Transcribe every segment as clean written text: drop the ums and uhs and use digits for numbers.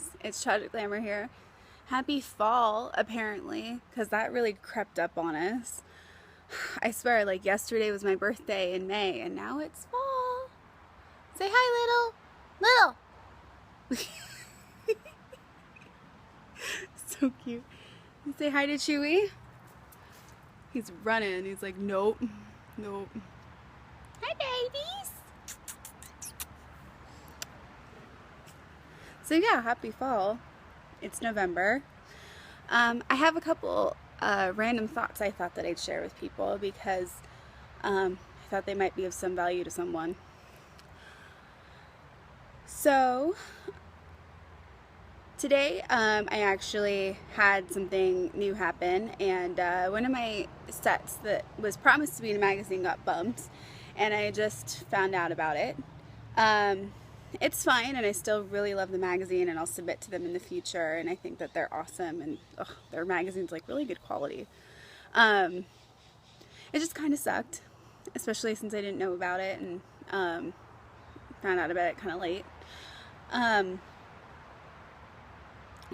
guys, it's Tragic Glamour here. Happy fall, apparently, because that really crept up on us. I swear, like yesterday was my birthday in May, and now it's fall. Say hi, little. So cute. Say hi to Chewy. He's running. He's like, nope. Hi, babies. So yeah, happy fall. It's November. I have a couple random thoughts I thought that I'd share with people because I thought they might be of some value to someone. So today I actually had something new happen, and one of my sets that was promised to be in a magazine got bumped, and I just found out about it. It's fine, and I still really love the magazine, and I'll submit to them in the future, and I think that they're awesome, and their magazine's like really good quality. It just kind of sucked, especially since I didn't know about it, and found out about it kind of late.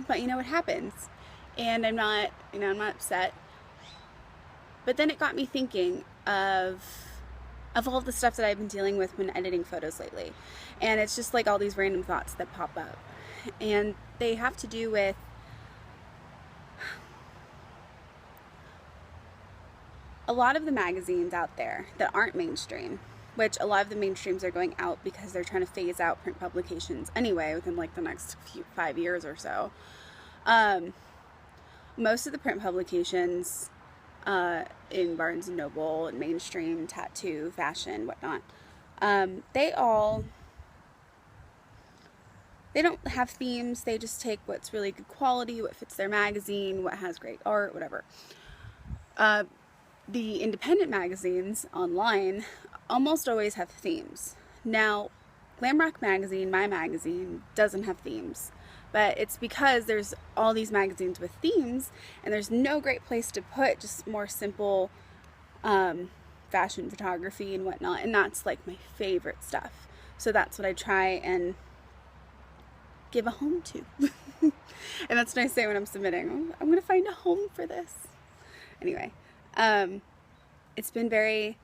But you know what happens, and I'm not upset. But then it got me thinking of all the stuff that I've been dealing with when editing photos lately. And it's just like all these random thoughts that pop up. And they have to do with a lot of the magazines out there that aren't mainstream, which a lot of the mainstreams are going out because they're trying to phase out print publications anyway within like the next 5 years or so. Most of the print publications in Barnes & Noble and mainstream, tattoo, fashion, whatnot, they don't have themes. They just take what's really good quality, what fits their magazine, what has great art, whatever. The independent magazines online almost always have themes. Now, Glam Rock Magazine, my magazine, doesn't have themes. But it's because there's all these magazines with themes, and there's no great place to put just more simple fashion photography and whatnot, and that's like my favorite stuff. So that's what I try and give a home to. And that's what I say when I'm submitting. I'm going to find a home for this. Anyway, it's been very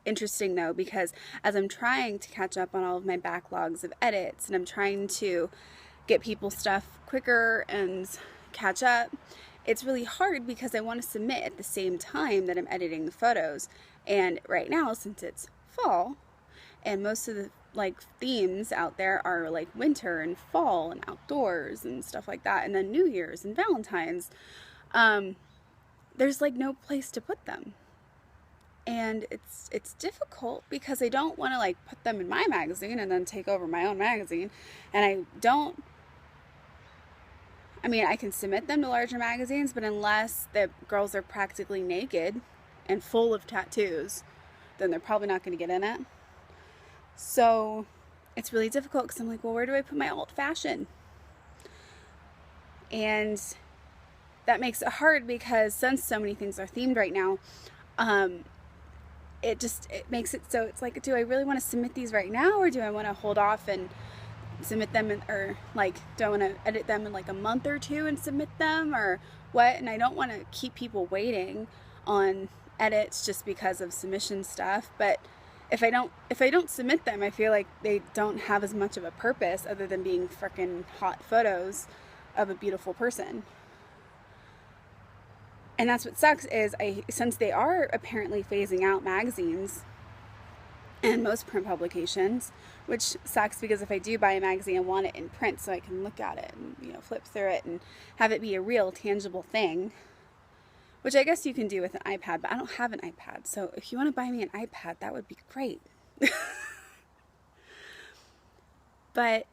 interesting though, because as I'm trying to catch up on all of my backlogs of edits, and I'm trying to get people stuff quicker and catch up, it's really hard because I want to submit at the same time that I'm editing the photos. And right now, since it's fall and most of the like themes out there are like winter and fall and outdoors and stuff like that, and then New Year's and Valentine's, there's like no place to put them. And it's difficult because I don't want to like put them in my magazine and then take over my own magazine. And I mean, I can submit them to larger magazines, but unless the girls are practically naked and full of tattoos, then they're probably not going to get in it. So it's really difficult because I'm like, well, where do I put my alt fashion? And that makes it hard because since so many things are themed right now, it makes it so it's like, do I really want to submit these right now, or do I want to hold off and submit them or like, do I want to edit them in like a month or two and submit them, or what? And I don't want to keep people waiting on edits just because of submission stuff. But if I don't submit them, I feel like they don't have as much of a purpose other than being freaking hot photos of a beautiful person. And that's what sucks is since they are apparently phasing out magazines and most print publications, which sucks because if I do buy a magazine, I want it in print so I can look at it and flip through it and have it be a real tangible thing, which I guess you can do with an iPad, but I don't have an iPad. So if you want to buy me an iPad, that would be great. But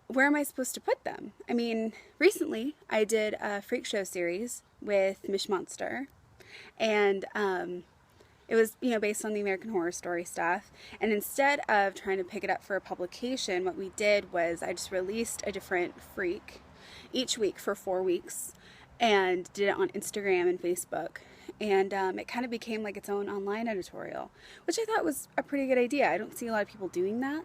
where am I supposed to put them? I mean, recently I did a freak show series with Mish Monster, and it was, based on the American Horror Story stuff. And instead of trying to pick it up for a publication, what we did was I just released a different freak each week for 4 weeks and did it on Instagram and Facebook. And it kind of became like its own online editorial, which I thought was a pretty good idea. I don't see a lot of people doing that.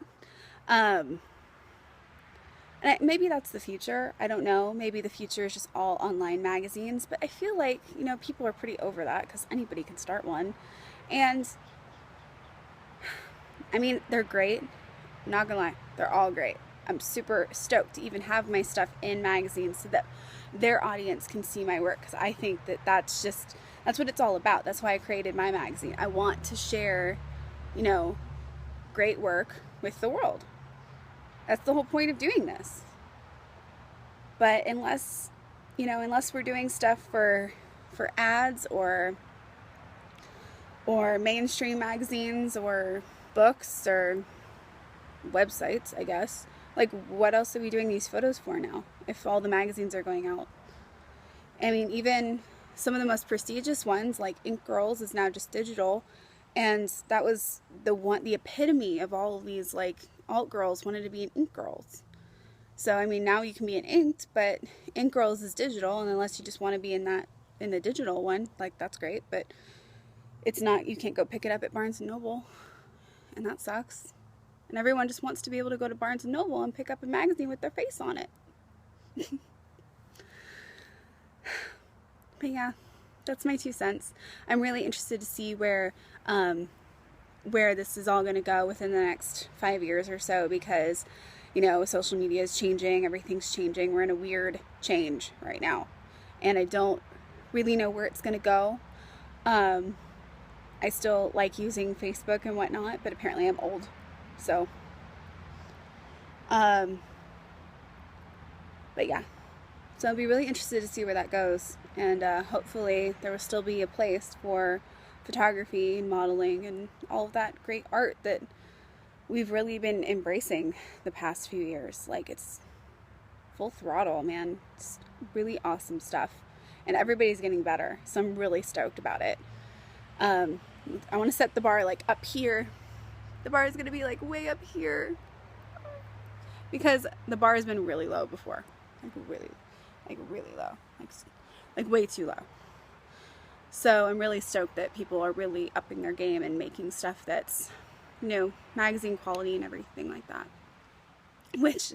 And maybe that's the future. I don't know. Maybe the future is just all online magazines. But I feel like, people are pretty over that because anybody can start one. And I mean, they're great. I'm not gonna lie, they're all great. I'm super stoked to even have my stuff in magazines so that their audience can see my work, because I think that that's what it's all about. That's why I created my magazine. I want to share, great work with the world. That's the whole point of doing this. But unless we're doing stuff for ads or mainstream magazines or books or websites, I guess. Like, what else are we doing these photos for now if all the magazines are going out? I mean, even some of the most prestigious ones, like Ink Girls, is now just digital, and that was the epitome of all of these, like, alt girls wanted to be an Ink Girls. So I mean, now you can be an Inked, but Ink Girls is digital, and unless you just want to be in the digital one, like, that's great, but it's not. You can't go pick it up at Barnes & Noble, and that sucks. And everyone just wants to be able to go to Barnes & Noble and pick up a magazine with their face on it. But yeah, that's my 2 cents. I'm really interested to see where this is all going to go within the next 5 years or so, because, social media is changing, everything's changing. We're in a weird change right now, and I don't really know where it's going to go. I still like using Facebook and whatnot, but apparently I'm old. So, but yeah, so I'll be really interested to see where that goes, and hopefully there will still be a place for photography and modeling and all of that great art that we've really been embracing the past few years. Like, it's full throttle, man. It's really awesome stuff, and everybody's getting better, so I'm really stoked about it. I want to set the bar, like, up here. The bar is going to be, like, way up here, because the bar has been really low before. Like really low. Like way too low. So I'm really stoked that people are really upping their game and making stuff that's, magazine quality and everything like that. Which,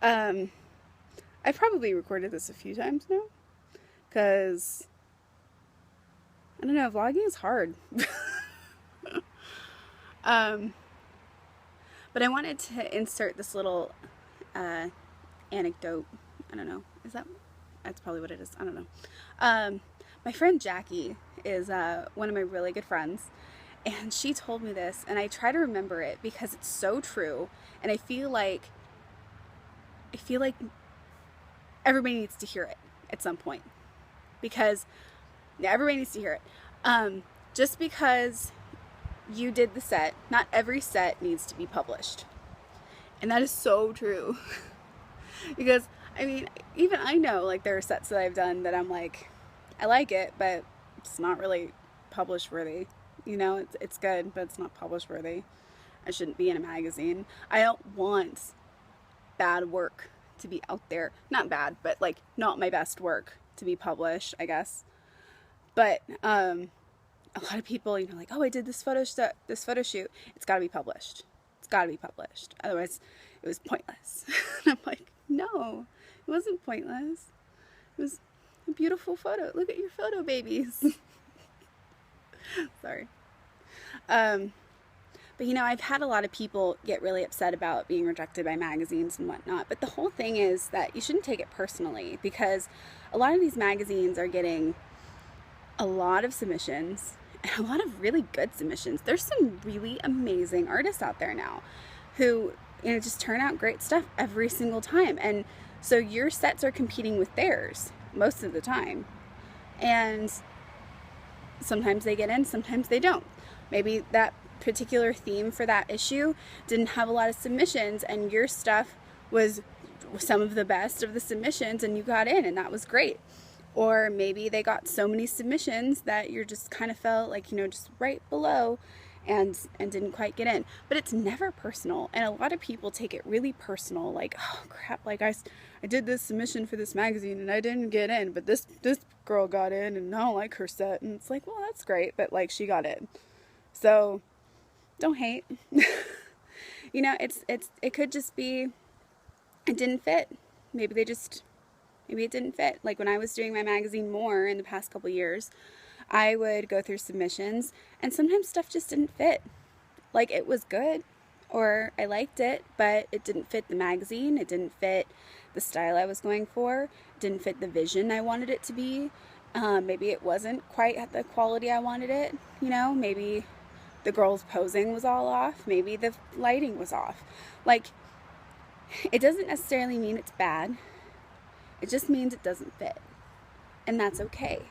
I've probably recorded this a few times now, because, I don't know, vlogging is hard. But I wanted to insert this little anecdote. I don't know. That's probably what it is. I don't know. My friend Jackie is one of my really good friends, and she told me this, and I try to remember it because it's so true, and I feel like everybody needs to hear it at some point, because everybody needs to hear it. Just because you did the set, not every set needs to be published. And that is so true. Because, I mean, even I know, like, there are sets that I've done that I'm like, I like it, but it's not really publish worthy. It's good, but it's not publish worthy. I shouldn't be in a magazine. I don't want bad work to be out there. Not bad, but, like, not my best work to be published, I guess. But, a lot of people, like, oh, I did this photo shoot. It's got to be published. It's got to be published. Otherwise, it was pointless. And I'm like, no, it wasn't pointless. It was a beautiful photo. Look at your photo, babies. Sorry. But, I've had a lot of people get really upset about being rejected by magazines and whatnot. But the whole thing is that you shouldn't take it personally, because a lot of these magazines are getting a lot of submissions, and a lot of really good submissions. There's some really amazing artists out there now who, just turn out great stuff every single time. And so your sets are competing with theirs most of the time. And sometimes they get in, sometimes they don't. Maybe that particular theme for that issue didn't have a lot of submissions, and your stuff was some of the best of the submissions, and you got in, and that was great. Or maybe they got so many submissions that you just kind of felt like, just right below and didn't quite get in. But it's never personal. And a lot of people take it really personal. Like, oh crap, like I did this submission for this magazine and I didn't get in, but this girl got in and I don't like her set. And it's like, well, that's great, but like, she got in. So don't hate. It could just be it didn't fit. Maybe it didn't fit. Like when I was doing my magazine more in the past couple years, I would go through submissions and sometimes stuff just didn't fit. Like it was good or I liked it, but it didn't fit the magazine. It didn't fit the style I was going for. It didn't fit the vision I wanted it to be. Maybe it wasn't quite at the quality I wanted it. You know, maybe the girl's posing was all off. Maybe the lighting was off. Like, it doesn't necessarily mean it's bad. It just means it doesn't fit. And that's okay.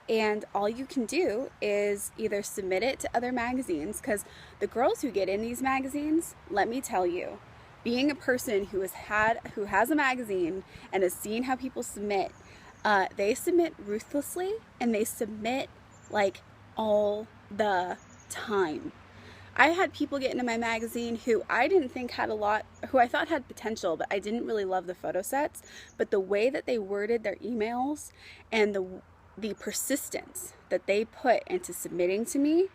And all you can do is either submit it to other magazines, because the girls who get in these magazines, let me tell you, being a person who has a magazine and has seen how people submit, they submit ruthlessly and they submit like all the time. I had people get into my magazine who I didn't think had who I thought had potential, but I didn't really love the photo sets. But the way that they worded their emails and the persistence that they put into submitting to me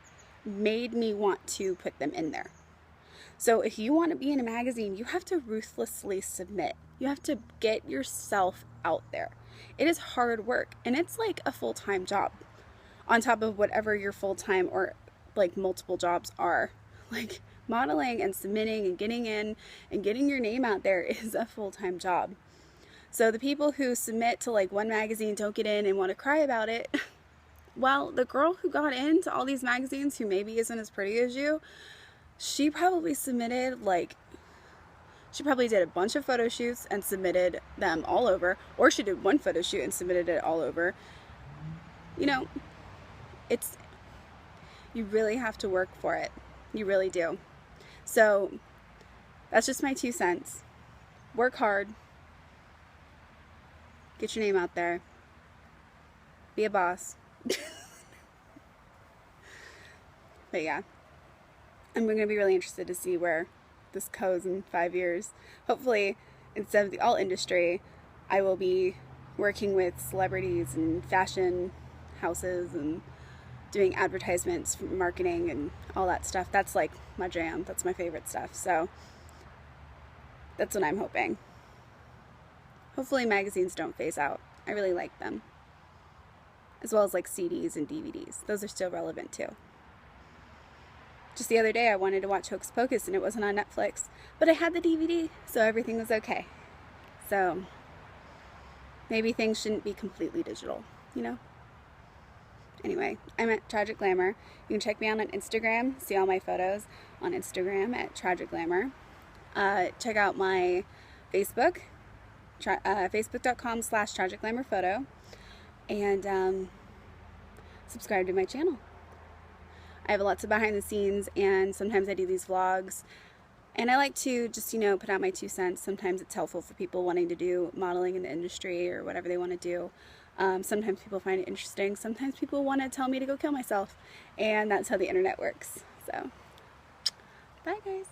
made me want to put them in there. So if you want to be in a magazine, you have to ruthlessly submit. You have to get yourself out there. It is hard work, and it's like a full-time job on top of whatever your full-time or like multiple jobs are. Like modeling and submitting and getting in and getting your name out there is a full-time job. So the people who submit to like one magazine, don't get in and want to cry about it, well, the girl who got into all these magazines who maybe isn't as pretty as you, she probably did a bunch of photo shoots and submitted them all over, or she did one photo shoot and submitted it all over. You know, you really have to work for it. You really do. So that's just my 2 cents. Work hard. Get your name out there. Be a boss. But yeah, I'm going to be really interested to see where this goes in 5 years. Hopefully, instead of the alt industry, I will be working with celebrities and fashion houses and doing advertisements, marketing, and all that stuff. That's like my jam. That's my favorite stuff. So that's what I'm hoping. Hopefully magazines don't phase out. I really like them. As well as like CDs and DVDs. Those are still relevant too. Just the other day I wanted to watch Hocus Pocus and it wasn't on Netflix, but I had the DVD, so everything was okay. So maybe things shouldn't be completely digital, you know? Anyway, I'm at Tragic Glamour. You can check me out on Instagram, see all my photos on Instagram at Tragic Glamour. Check out my Facebook, facebook.com/tragicglamourphoto, and subscribe to my channel. I have lots of behind the scenes, and sometimes I do these vlogs, and I like to just, you know, put out my 2 cents. Sometimes it's helpful for people wanting to do modeling in the industry or whatever they want to do. Sometimes people find it interesting. Sometimes people want to tell me to go kill myself, and that's how the internet works. So, bye guys.